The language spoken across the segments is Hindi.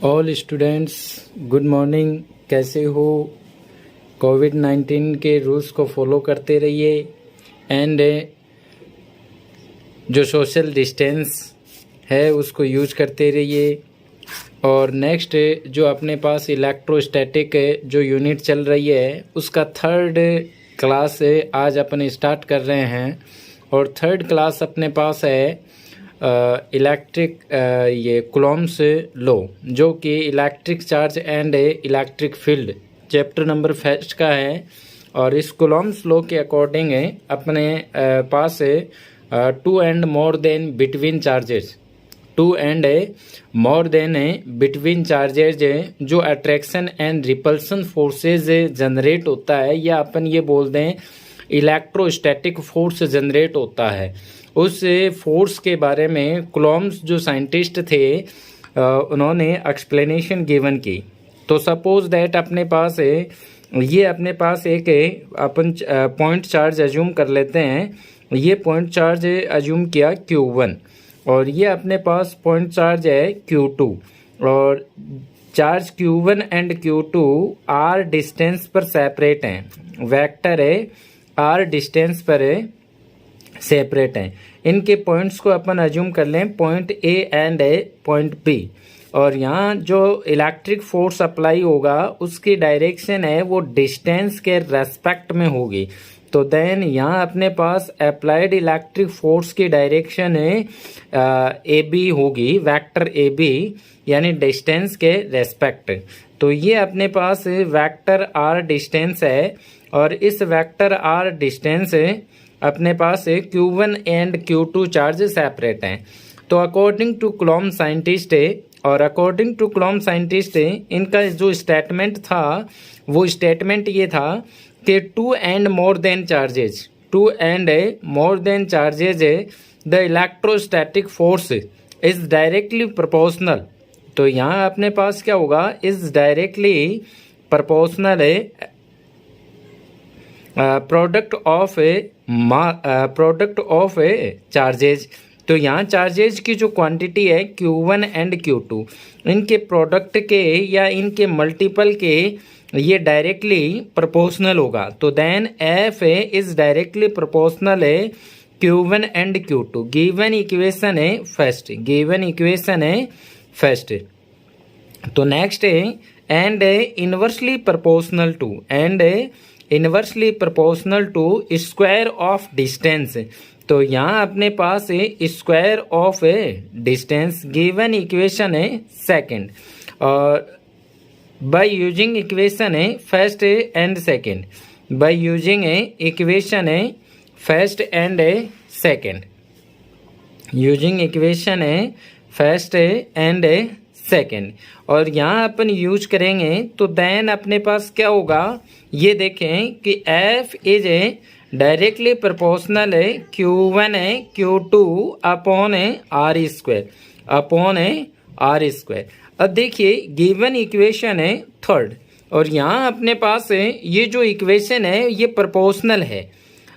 All students good morning. कैसे हो? कोविड-19 के रूल्स को फॉलो करते रहिए एंड जो सोशल डिस्टेंस है उसको यूज करते रहिए। और नेक्स्ट जो अपने पास इलेक्ट्रोस्टैटिक जो यूनिट चल रही है उसका थर्ड क्लास आज अपन स्टार्ट कर रहे हैं। और थर्ड क्लास अपने पास है इलेक्ट्रिक ये कूलॉम्स लॉ, जो कि electric charge and electric field chapter number first का है। और इस कूलॉम्स लॉ के अकॉर्डिंग अपने पास two and more than between charges, two and more than between charges जो attraction and repulsion forces generate होता है, या अपन ये बोल दें इलेक्ट्रोस्टैटिक फोर्स जनरेट होता है। उस फोर्स के बारे में कूलॉम्स जो साइंटिस्ट थे उन्होंने एक्सप्लेनेशन गिवन की। तो सपोज दैट अपने पास अपने पास एक अपन पॉइंट चार्ज अज्यूम कर लेते हैं। ये पॉइंट चार्ज अज्यूम किया Q1 और ये अपने पास पॉइंट चार्ज है Q2। और charge Q1 and Q2 R distance पर सेपरेट हैं, वेक्टर है आर डिस्टेंस पर सेपरेट हैं। इनके पॉइंट्स को अपन अज्यूम कर लें point A and point B. और यहाँ जो इलेक्ट्रिक फोर्स अप्लाई होगा उसकी डायरेक्शन है वो डिस्टेंस के रेस्पेक्ट में होगी। तो देन यहाँ अपने पास अप्लाइड इलेक्ट्रिक फोर्स की डायरेक्शन है ए बी होगी, वेक्टर ए बी, यानी डिस्टेंस के रेस्पेक्ट। तो ये अपने पास वेक्टर आर डिस्टेंस है और इस वेक्टर आर डिस्टेंस अपने पास Q1 and Q2 charge separate हैं। तो अकॉर्डिंग टू कूलॉम साइंटिस्ट और अकॉर्डिंग टू कूलॉम साइंटिस्ट इनका जो स्टेटमेंट था वो स्टेटमेंट ये था कि two and more than charges the electrostatic force is directly proportional. तो यहाँ अपने पास क्या होगा, इज डायरेक्टली प्रोपोर्शनल है प्रोडक्ट ऑफ चार्जेज। तो यहाँ चार्जेज की जो क्वांटिटी है Q1 एंड Q2 इनके प्रोडक्ट के या इनके मल्टीपल के ये डायरेक्टली प्रोपोर्शनल होगा। तो then F is directly proportional है Q1 and Q2। Given equation है फर्स्ट। तो नेक्स्ट है and inversely proportional to square of distance. तो यहाँ अपने पास square of distance given equation है सेकंड। और बाय यूजिंग इक्वेशन है first and second, by using equation है first and second, using equation है फर्स्ट एंड सेकेंड। और यहाँ अपन यूज करेंगे तो देन अपने पास क्या होगा, ये देखें कि F इज डायरेक्टली प्रोपोर्शनल है Q1 है Q2 अपॉन R स्क्वायर। अब देखिए गिवन इक्वेशन है थर्ड और यहाँ अपने पास ये जो इक्वेशन है ये प्रोपोर्शनल है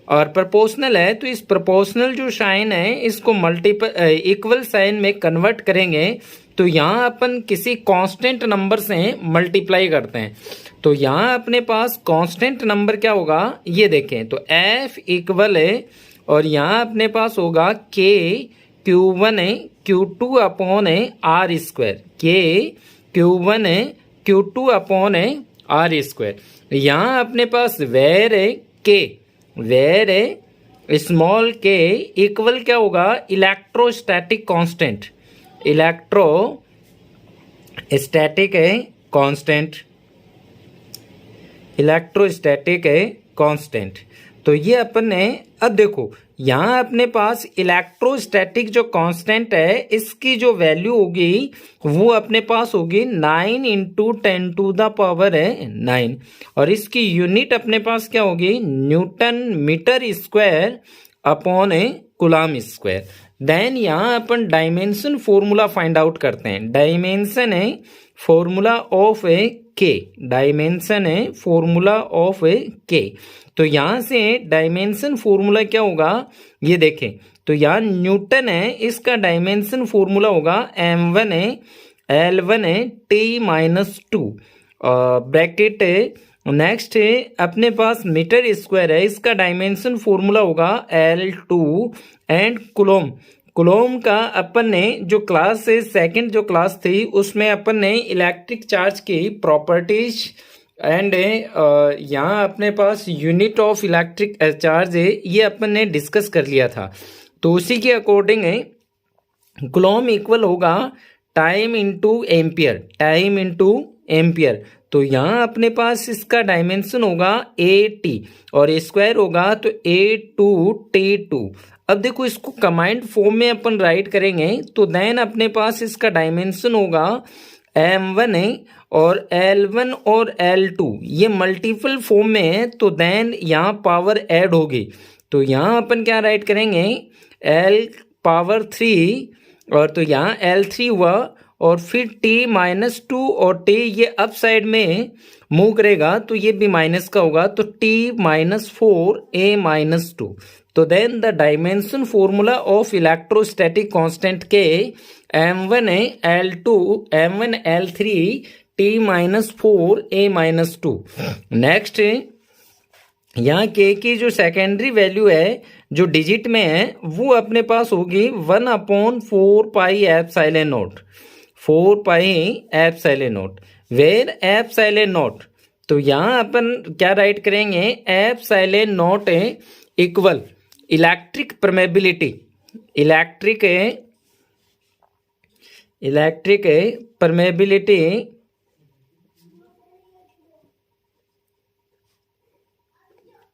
और प्रोपोर्शनल है तो इस प्रोपोर्शनल जो साइन है इसको मल्टीपल इक्वल साइन में कन्वर्ट करेंगे। तो यहाँ अपन किसी कांस्टेंट नंबर से मल्टीप्लाई करते हैं। तो यहाँ अपने पास कांस्टेंट नंबर क्या होगा, ये देखें तो F इक्वल है और यहाँ अपने पास होगा K Q1 Q2 upon R square, K Q1 Q2 upon R square. यहाँ अपने पास वेर स्मॉल k इक्वल क्या होगा, इलेक्ट्रोस्टैटिक कांस्टेंट। तो ये अपन ने अब देखो यहाँ अपने पास इलेक्ट्रोस्टैटिक जो कांस्टेंट है इसकी जो वैल्यू होगी वो अपने पास होगी 9 × 10⁻⁹ और इसकी यूनिट अपने पास क्या होगी, newton metre square upon coulomb square. Then यहाँ अपन डायमेंशन फॉर्मूला फाइंड आउट करते हैं। डायमेंशन है फॉर्मूला ऑफ K। तो यहाँ से डायमेंशन फॉर्मूला क्या होगा, ये देखें तो यहाँ न्यूटन है, इसका डायमेंशन फॉर्मूला होगा m1 L1 है T-2 ब्रैकेट नेक्स्ट है अपने पास मीटर स्क्वायर है, इसका डायमेंशन फॉर्मूला होगा L2 एंड कुलोम का अपन ने जो क्लास है सेकंड जो क्लास थी उसमें अपन ने इलेक्ट्रिक चार्ज की प्रॉपर्टीज एंड यहाँ अपने पास यूनिट ऑफ इलेक्ट्रिक चार्ज है ये अपन ने डिस्कस कर लिया था। तो उसी के अकॉर्डिंग है कुलोम इक्वल होगा टाइम इंटू एम्पियर। तो यहाँ अपने पास इसका डायमेंशन होगा AT और स्क्वायर होगा तो A2T2। अब देखो इसको कंबाइंड फॉर्म में अपन राइट करेंगे तो देन अपने पास इसका डायमेंशन होगा M1 है और L1 और L2 ये मल्टीपल फॉर्म में है तो देन यहाँ पावर ऐड होगी। तो यहाँ अपन क्या राइट करेंगे L⁻3 और तो यहाँ L3 हुआ और फिर T-2 और T ये अप साइड में मूव करेगा तो ये भी माइनस का होगा तो T-4 A-2। तो then the dimension formula of electrostatic constant के M1 L2 M1 L3 T-4 A-2। Next यहाँ के की जो सेकेंडरी वैल्यू है जो डिजिट में है वो अपने पास होगी 1/4πε0 वेर ε0। तो यहाँ अपन क्या राइट करेंगे ε0 equal electric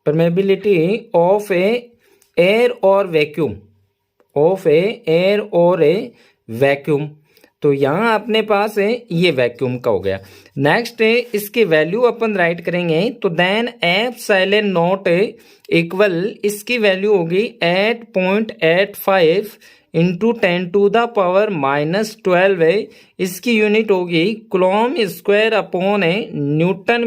permeability of air और वैक्यूम। तो यहाँ अपने पास है ये वैक्यूम का हो गया। नेक्स्ट है इसके वैल्यू अपन राइट करेंगे तो देन ε0 इक्वल इसकी वैल्यू होगी 8.85 इंटू 10⁻⁻12 है। इसकी यूनिट होगी coulomb square upon newton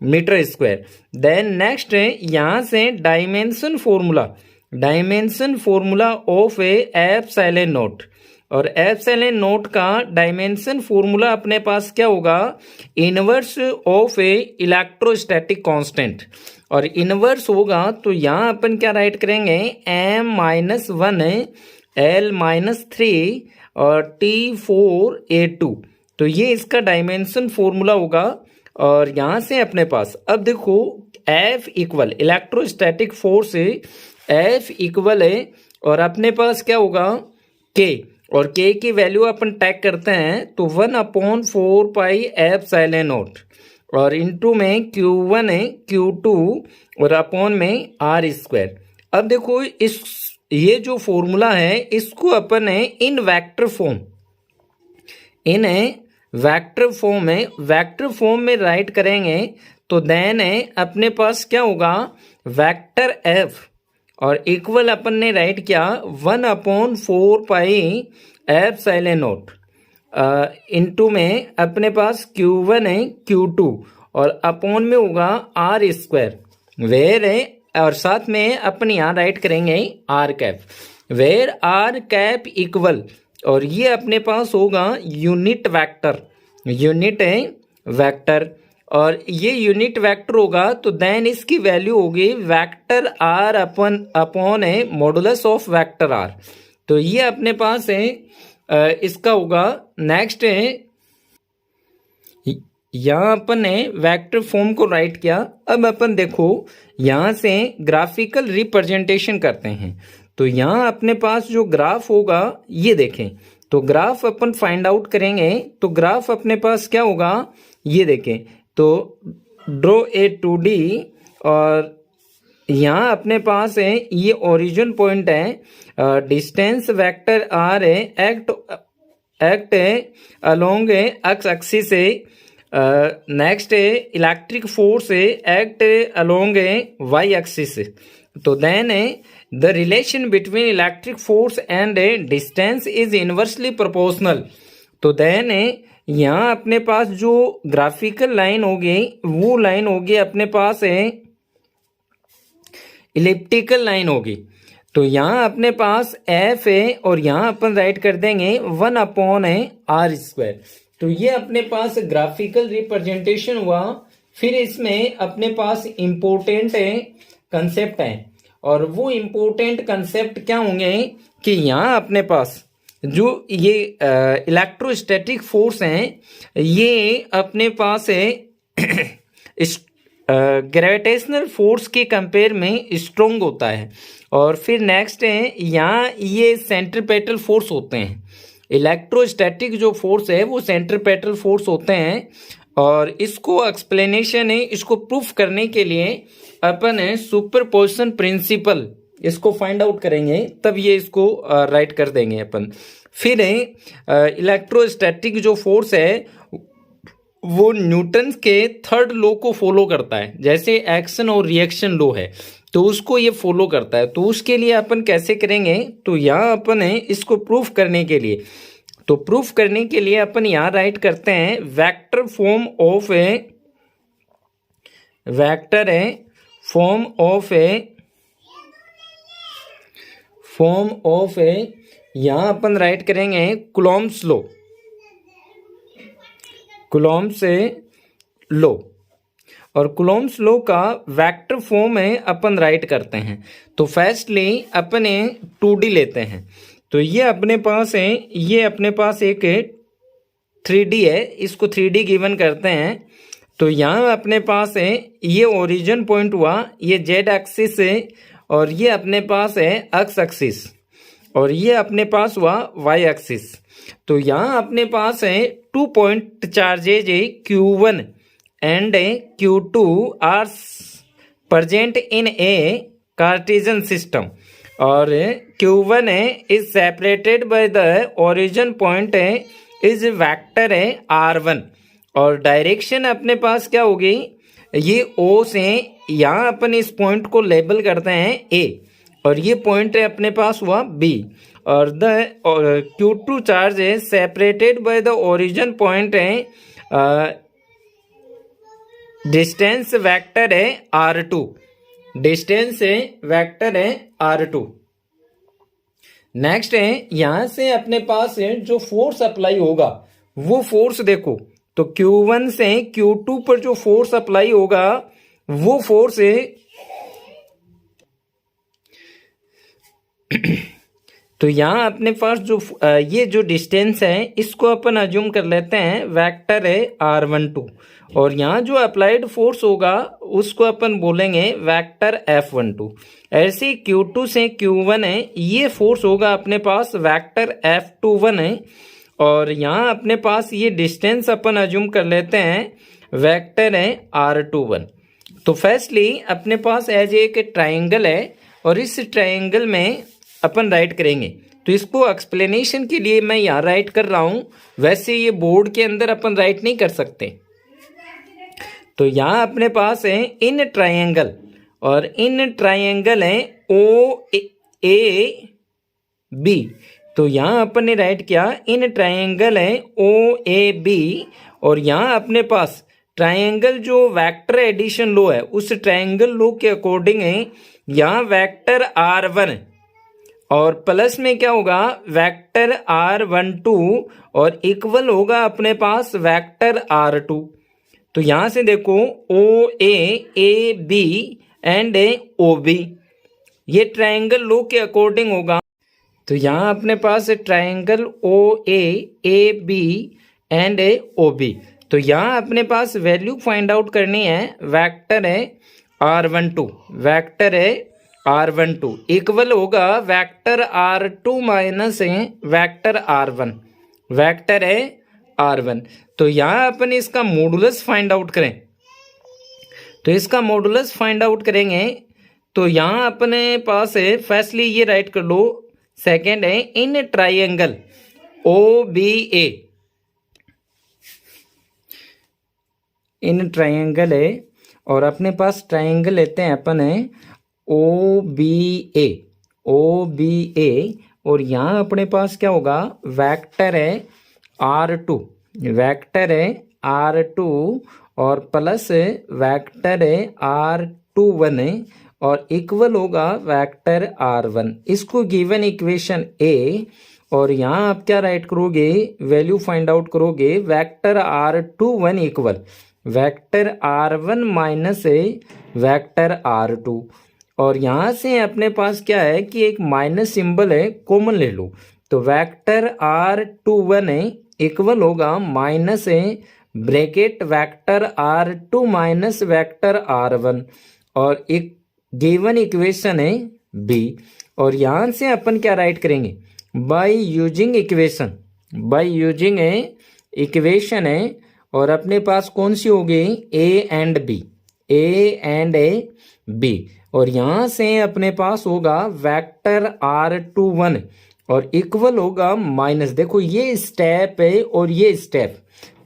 metre square. Then next है यहाँ से डायमेंशन फॉर्मूला ऑफ ε0 और ε0 का डायमेंशन फॉर्मूला अपने पास क्या होगा इनवर्स ऑफ इलेक्ट्रोस्टैटिक कांस्टेंट और इनवर्स होगा तो यहाँ अपन क्या राइट करेंगे M-1 L-3 और T4A2। तो ये इसका डायमेंशन फॉर्मूला होगा और यहाँ से अपने पास अब देखो F equal electrostatic force F equal है और अपने पास क्या होगा K और K की वैल्यू अपन टैग करते हैं तो 1/4πε0 और इंटू में Q1 है Q2 और अपॉन में R²। अब देखो ये जो फॉर्मूला है इसको अपन है इन वेक्टर फॉर्म में राइट करेंगे तो देन है अपने पास क्या होगा वेक्टर F और इक्वल अपन ने राइट किया 1/4πε0 इंटू में अपने पास Q1 है Q2 और अपॉन में होगा R² वेर है और साथ में अपन यहाँ राइट करेंगे R⁻, वेर R⁻ इक्वल और ये अपने पास होगा यूनिट वेक्टर और ये यूनिट वेक्टर होगा तो देन इसकी वैल्यू होगी vector R upon modulus of vector R। तो ये अपने पास है इसका होगा। नेक्स्ट है यहाँ अपन ने वेक्टर फॉर्म को राइट किया। अब अपन देखो यहाँ से ग्राफिकल रिप्रेजेंटेशन करते हैं तो यहाँ अपने पास जो ग्राफ होगा ये देखें तो ग्राफ अपन फाइंड आउट करेंगे तो ग्राफ अपने पास क्या होगा ये देखें तो ड्रॉ ए 2D और यहाँ अपने पास है ये ओरिजिन पॉइंट है, डिस्टेंस वेक्टर R है, एक्ट है अलोंग एक्स एक्सिस है। नेक्स्ट है इलेक्ट्रिक फोर्स है एक्ट अलोंग वाई एक्सिस। तो देन है the relation between electric force and distance is inversely proportional. तो देन है यहाँ अपने पास जो ग्राफिकल लाइन होगी वो लाइन होगी अपने पास है इलिप्टिकल लाइन होगी। तो यहाँ अपने पास एफ है और यहाँ अपन राइट कर देंगे 1/r²। तो ये अपने पास ग्राफिकल रिप्रेजेंटेशन हुआ। फिर इसमें अपने पास इम्पोर्टेंट कंसेप्ट है, और वो इम्पोर्टेंट कंसेप्ट क्या होंगे कि यहाँ अपने पास जो ये इलेक्ट्रोस्टैटिक फोर्स हैं, ये अपने पास है ग्रेविटेशनल फोर्स के कंपेयर में स्ट्रोंग होता है। और फिर नेक्स्ट है यहाँ ये सेंट्रीपेटल फोर्स होते हैं। इलेक्ट्रोस्टैटिक जो फोर्स है वो सेंट्रीपेटल फोर्स होते हैं। और इसको एक्सप्लेनेशन है, इसको प्रूफ करने के लिए अपन है सुपरपोजिशन प्रिंसिपल इसको फाइंड आउट करेंगे, तब ये इसको राइट कर देंगे अपन। फिर है इलेक्ट्रोस्टैटिक जो फोर्स है वो न्यूटन के थर्ड लॉ को फॉलो करता है। जैसे एक्शन और रिएक्शन लॉ है तो उसको ये फॉलो करता है। तो उसके लिए अपन कैसे करेंगे, तो यहाँ अपन है इसको प्रूफ करने के लिए, तो प्रूफ करने के लिए अपन यहाँ राइट करते हैं vector form of A, vector है फॉर्म ऑफ ए यहाँ अपन राइट करेंगे कूलॉम्स लॉ, कूलॉम्स लॉ। और कूलॉम्स लॉ का वेक्टर फॉर्म है अपन राइट करते हैं। तो फर्स्टली अपने 2D लेते हैं। तो ये अपने पास है, ये अपने पास एक 3D है, इसको 3D गिवन करते हैं। तो यहाँ अपने पास है ये ओरिजिन पॉइंट हुआ, ये जेड एक्सिस है, और ये अपने पास है एक्स एक्सिस, और ये अपने पास हुआ वाई एक्सिस। तो यहाँ अपने पास है 2 point charges Q1 and Q2 are present in a Cartesian system, और Q1 is separated by the origin point is vector R1। और डायरेक्शन अपने पास क्या होगी, ये O से यहाँ अपन इस पॉइंट को लेबल करते हैं A, और ये पॉइंट है अपने पास हुआ B। और द Q2 चार्ज है separated by the origin point है डिस्टेंस वेक्टर है R2, डिस्टेंस है वेक्टर है R2। नेक्स्ट है यहाँ से अपने पास है जो फोर्स अप्लाई होगा वो फोर्स देखो, तो Q1 से Q2 पर जो फोर्स अप्लाई होगा वो फोर्स है तो यहाँ अपने पास जो ये जो डिस्टेंस है इसको अपन अज्यूम कर लेते हैं वेक्टर है R12, और यहाँ जो अप्लाइड फोर्स होगा उसको अपन बोलेंगे वेक्टर F12। ऐसे Q2 से Q1 है, ये फोर्स होगा अपने पास वेक्टर F21 है, और यहाँ अपने पास ये डिस्टेंस अपन अज्यूम कर लेते हैं वेक्टर है R21। तो फर्स्टली अपने पास एज एक ट्राइंगल है, और इस ट्राइंगल में अपन राइट करेंगे। तो इसको एक्सप्लेनेशन के लिए मैं यहाँ राइट कर रहा हूँ, वैसे ये बोर्ड के अंदर अपन राइट नहीं कर सकते। तो यहाँ अपने पास है इन ट्राइंगल, और इन ट्राइंगल है OAB। तो यहाँ अपन ने राइट किया इन ट्राइंगल है OAB, और यहाँ अपने पास ट्राइंगल जो वेक्टर एडिशन लो है उस ट्राइंगल लो के अकॉर्डिंग है यहाँ वेक्टर R1 और प्लस में क्या होगा वेक्टर R12 और इक्वल होगा अपने पास वेक्टर R2। तो यहां से देखो OA AB एंड OB ये ट्रायंगल लो के अकॉर्डिंग होगा। तो यहाँ अपने पास triangle OA AB and OB। तो यहाँ अपने पास वैल्यू फाइंड आउट करनी है, वेक्टर है R12, वेक्टर है R12 इक्वल होगा वेक्टर R2 माइनस है वेक्टर R1, वेक्टर है R1। तो यहाँ अपन इसका मॉडुलस फाइंड आउट करें, तो इसका मॉडुलस फाइंड आउट करेंगे। तो यहाँ अपने पास है फर्स्टली ये राइट कर लो, सेकेंड है in triangle OBA, in triangle है और अपने पास ट्राइंगल लेते हैं अपन है OBA, OBA और यहाँ अपने पास क्या होगा वेक्टर है R2, वेक्टर है R2 और प्लस वेक्टर है R21 है और इक्वल होगा वेक्टर R1। इसको गिवन इक्वेशन ए, और यहाँ आप क्या राइट करोगे, वैल्यू फाइंड आउट करोगे vector R21 equal vector R1 minus vector R2। और यहाँ से अपने पास क्या है कि एक माइनस सिंबल है, कॉमन ले लो, तो वेक्टर R21 इक्वल होगा minus bracket vector R2 minus vector R1, और एक गिवन इक्वेशन है बी। और यहाँ से अपन क्या राइट करेंगे, by using equation, by using equation है, और अपने पास कौन सी होगी, A and B, A and B. और यहाँ से अपने पास होगा वेक्टर R21 और इक्वल होगा माइनस, देखो ये स्टेप है और ये स्टेप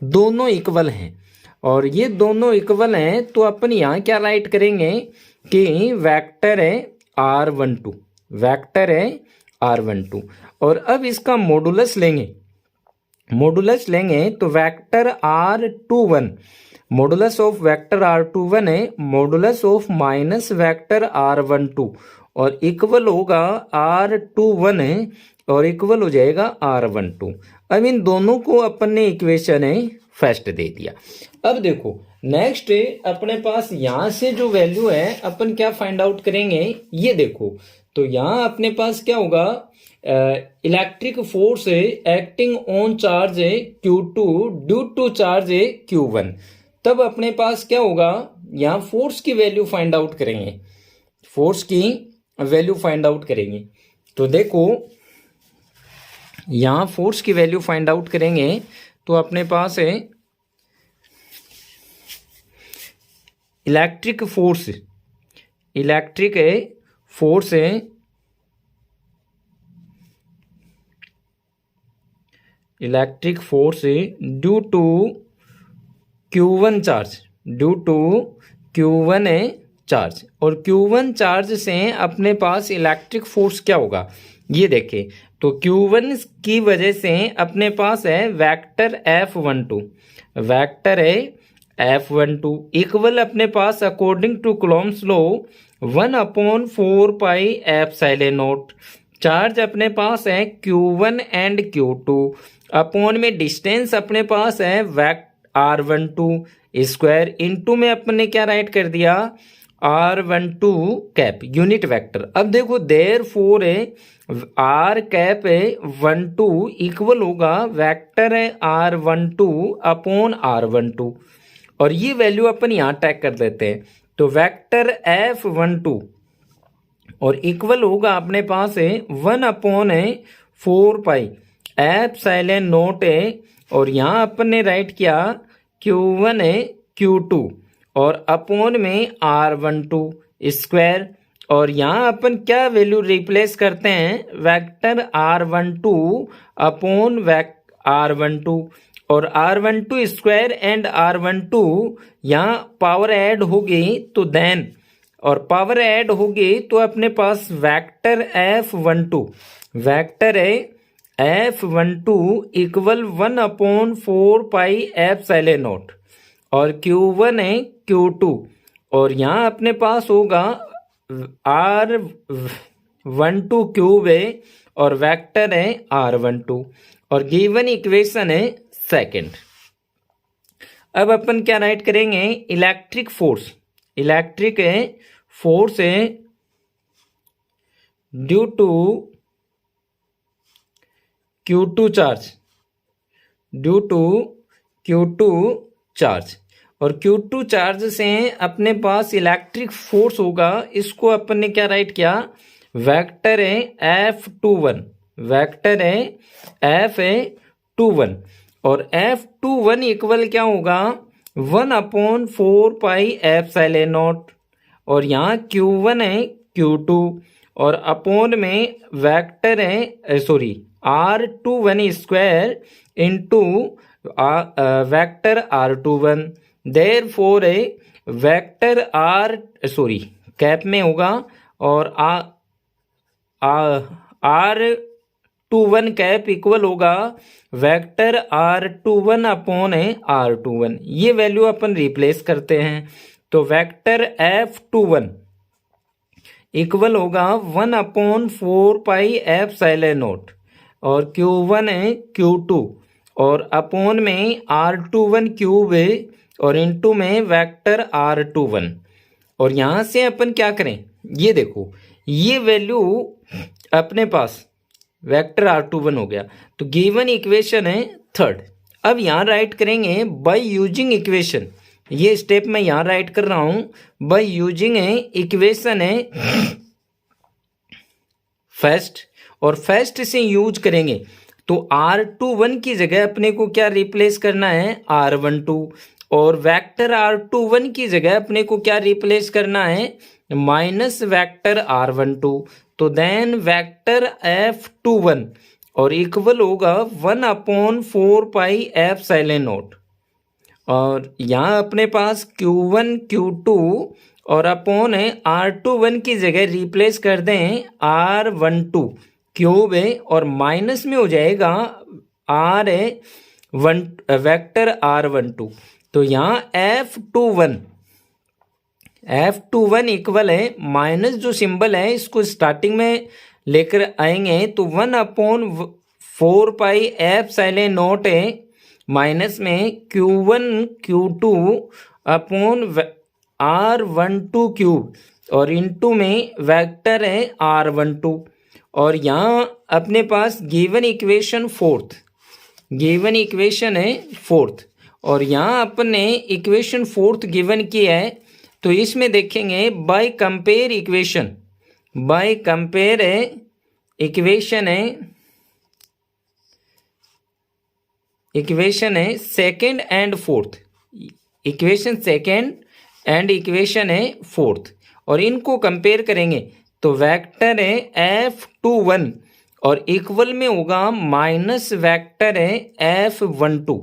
दोनों इक्वल हैं, और ये दोनों इक्वल हैं, तो अपन यहाँ क्या राइट करेंगे कि वेक्टर है R12, वेक्टर है R12। और अब इसका मॉडुलस लेंगे, मॉडुलस लेंगे तो vector R21, modulus of vector R21 है modulus of minus vector R12, और इक्वल होगा R21 है और इक्वल हो जाएगा R12। अब इन दोनों को अपन ने इक्वेशन है फर्स्ट दे दिया। अब देखो नेक्स्ट अपने पास यहाँ से जो वैल्यू है अपन क्या फाइंड आउट करेंगे, ये देखो, तो यहाँ अपने पास क्या होगा, electric force acting on charge Q2 due to charge Q1। तब अपने पास क्या होगा, यहाँ फोर्स की वैल्यू फाइंड आउट करेंगे, फोर्स की वैल्यू फाइंड आउट करेंगे। तो देखो यहाँ फोर्स की वैल्यू फाइंड आउट करेंगे तो अपने पास है इलेक्ट्रिक फोर्स, इलेक्ट्रिक फोर्स है electric force due to Q1 charge, due to Q1 charge. और Q1 चार्ज से अपने पास इलेक्ट्रिक फोर्स क्या होगा, ये देखें, तो Q1 की वजह से अपने पास है वेक्टर F12, वेक्टर है F12 इक्वल अपने पास according to Coulomb's law 1/4 pi epsilon naught. Charge अपने पास है Q1 एंड Q2, अपॉन में डिस्टेंस अपने पास है R12 स्क्वायर, इनटू में अपन ने क्या राइट कर दिया R12 कैप यूनिट वेक्टर। अब देखो देयर फोर है R कैप 12 इक्वल होगा वेक्टर है R12 अपॉन R12, और ये वैल्यू अपन यहाँ टैग कर देते हैं, तो वेक्टर F12 और इक्वल होगा अपने पास है 1/4 पाई एप्सिलॉन नॉट है, और यहाँ अपन ने राइट किया Q1 Q2 और अपॉन में R12 स्क्वायर। और यहाँ अपन क्या वैल्यू रिप्लेस करते हैं, वेक्टर R12 अपॉन R12, और R12 स्क्वायर एंड R12 यहाँ पावर ऐड होगी तो देन, और पावर ऐड होगी तो अपने पास वेक्टर F12, वेक्टर है F12 equal 1/4 pi epsilon not, और Q1 है Q2, और यहाँ अपने पास होगा R12 क्यूब है और वेक्टर है R12, और गिवन इक्वेशन है सेकंड। अब अपन क्या राइट करेंगे, इलेक्ट्रिक फोर्स, इलेक्ट्रिक है फोर्स है due to Q2 charge, due to Q2 charge, और Q2 चार्ज से अपने पास इलेक्ट्रिक फोर्स होगा, इसको अपन ने क्या राइट किया, वेक्टर है F21, वेक्टर है F21, और F21 इक्वल क्या होगा 1/4 पाई एप्सिलॉन नॉट, और यहाँ Q1 है Q2, और अपॉन में वेक्टर है sorry R21 square into vector R21, therefore है वेक्टर कैप में होगा, और R21 कैप इक्वल होगा वेक्टर R21 अपॉन है R21। ये वैल्यू अपन रिप्लेस करते हैं, तो वेक्टर F21 इक्वल होगा 1/4πε0 और Q1 है Q2 और अपॉन में R21 क्यूब है और इनटू में वेक्टर R21। और यहाँ से अपन क्या करें, ये देखो ये वैल्यू अपने पास वेक्टर R21 हो गया, तो गिवन इक्वेशन है थर्ड। अब यहाँ राइट करेंगे बाय यूजिंग इक्वेशन, ये स्टेप मैं यहाँ राइट कर रहा हूँ बाय यूजिंग इक्वेशन है फर्स्ट, और फर्स्ट से यूज करेंगे तो R21 की जगह अपने को क्या रिप्लेस करना है, R12, और वेक्टर R21 की जगह अपने को क्या रिप्लेस करना है, माइनस वेक्टर R12। तो देन वेक्टर F21 और इक्वल होगा 1/4πε0 और यहाँ अपने पास Q1 Q2 और अपॉन है R21 की जगह रिप्लेस कर दें R12 क्यूब है और माइनस में हो जाएगा R है वेक्टर R12। तो यहाँ F21 इक्वल है माइनस जो सिंबल है इसको स्टार्टिंग में लेकर आएंगे तो 1/4πε0 है माइनस में Q1 Q2 upon R12 cube और इनटू में वेक्टर है R12। और यहाँ अपने पास गिवन इक्वेशन है फोर्थ और यहाँ अपन ने इक्वेशन फोर्थ गिवन किया है, तो इसमें देखेंगे बाय कंपेयर इक्वेशन है second and fourth, equation second and equation है फोर्थ और इनको कंपेयर करेंगे तो वेक्टर है F21 और इक्वल में होगा माइनस वेक्टर है F12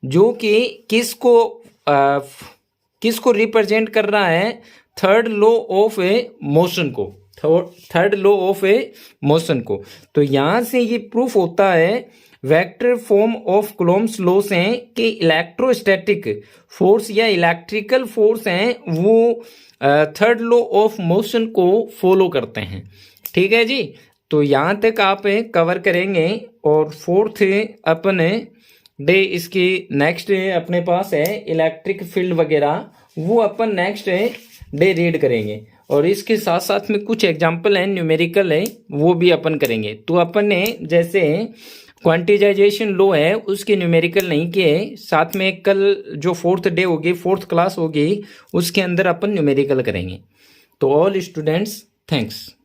जो कि किसको रिप्रेजेंट कर रहा है, थर्ड लॉ ऑफ मोशन को। तो यहाँ से ये प्रूफ होता है vector form of Coulomb's law से कि इलेक्ट्रोस्टैटिक फोर्स या इलेक्ट्रिकल फोर्स हैं वो थर्ड लॉ ऑफ मोशन को फॉलो करते हैं। ठीक है जी, तो यहाँ तक आप कवर करेंगे और फोर्थ अपन डे इसकी नेक्स्ट अपने पास है इलेक्ट्रिक फील्ड वगैरह, वो अपन नेक्स्ट डे रीड करेंगे और इसके साथ साथ में कुछ एग्जाम्पल हैं न्यूमेरिकल है वो भी अपन करेंगे। तो अपन ने जैसे क्वांटिजाइजेशन लॉ है उसके न्यूमेरिकल नहीं किए, साथ में कल जो फोर्थ डे होगी फोर्थ क्लास होगी उसके अंदर अपन न्यूमेरिकल करेंगे। तो ऑल स्टूडेंट्स थैंक्स।